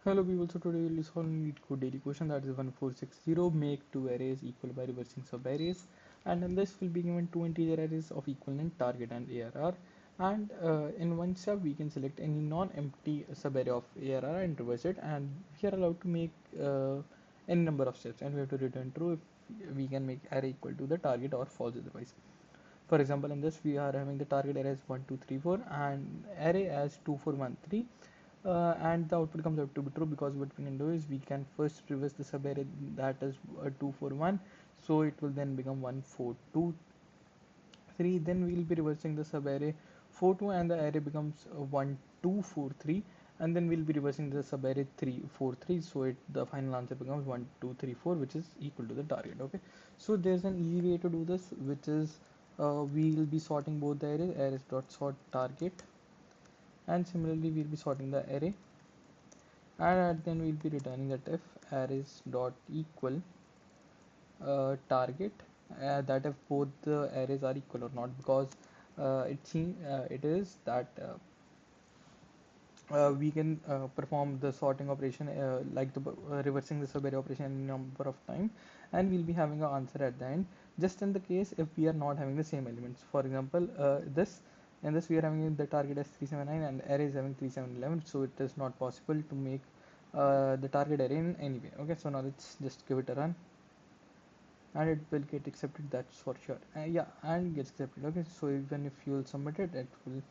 Hello people, so today we'll solve LeetCode daily question, that is 1460, make two arrays equal by reversing subarrays, and in this will be given two integer arrays of equal length, target and ARR, and in one step we can select any non-empty subarray of ARR and reverse it, and we are allowed to make any number of steps, and we have to return true if we can make array equal to the target or false otherwise. For example, in this we are having the target array as 1 2 3 4 and array as 2 4 1 3, and the output comes out to be true, because what we can do is we can first reverse the subarray that is 2 4 1, so it will then become 1 4 2 3. Then we will be reversing the subarray 4 2 and the array becomes 1 2 4 3, and then we'll be reversing the subarray 3 4 3, so the final answer becomes 1 2 3 4, which is equal to the target. Okay, so there's an easy way to do this, which is we'll be sorting both the arrays dot sort target, and similarly we'll be sorting the array, and then we'll be returning that if arrays dot equal target, that if both the arrays are equal or not, because it is that we can perform the sorting operation, like the reversing the subarray operation in number of time, and we'll be having an answer at the end, just in the case if we are not having the same elements. For example, this in this we are having the target as 379 and array is having 3711, so it is not possible to make the target array in any way. Okay, so now let's just give it a run, and it will get accepted, that's for sure. Yeah, and gets accepted. Okay, so even if you'll submit it, it will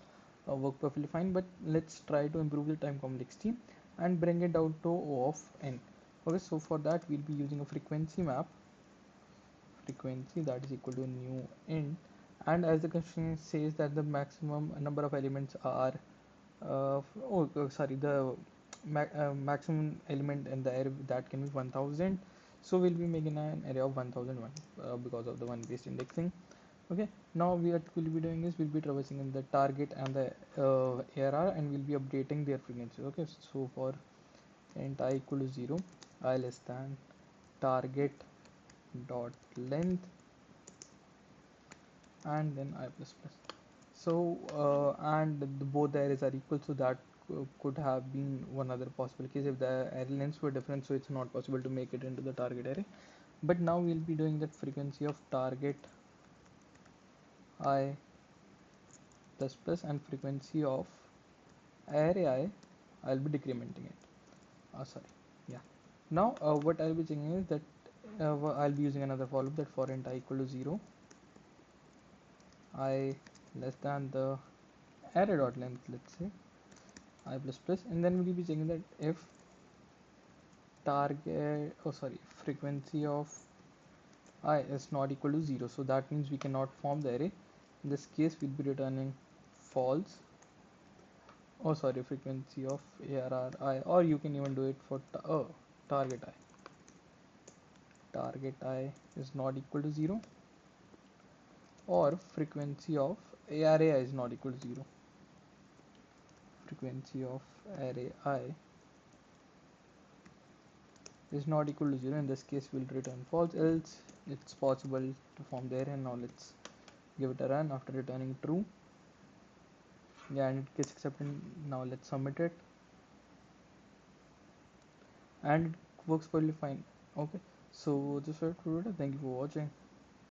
work perfectly fine, but let's try to improve the time complexity and bring it down to O of n. Okay, so for that we'll be using a frequency map, frequency that is equal to new int, and as the question says that the maximum number of elements are the maximum element in the array that can be 1000, so we'll be making an array of 1001 because of the one based indexing. Okay, now what we'll be doing is we'll be traversing in the target and the ARR, and we'll be updating their frequency. Okay, so for int I equal to 0, I less than target dot length, and then I plus plus. So and both the arrays are equal, so that could have been one other possible case if the array lengths were different, so it's not possible to make it into the target array. But now we'll be doing that frequency of target I plus plus and frequency of array I'll be decrementing it. Sorry, yeah. Now what I'll be checking is that I'll be using another for loop, that for int I equal to 0, I less than the array dot length, let's say I plus plus, and then we'll be checking that if frequency of I is not equal to 0, so that means we cannot form the array. In this case we'll be returning false. Frequency of ARR I, or you can even do it for target I. Target I is not equal to 0, or frequency of array I is not equal to 0. Frequency of array I is not equal to 0. In this case we'll return false, else it's possible to form the array. And now let's give it a run after returning true. Yeah, and it gets accepted. Now let's submit it, and it works perfectly fine. Okay, so this was it for today. Thank you for watching.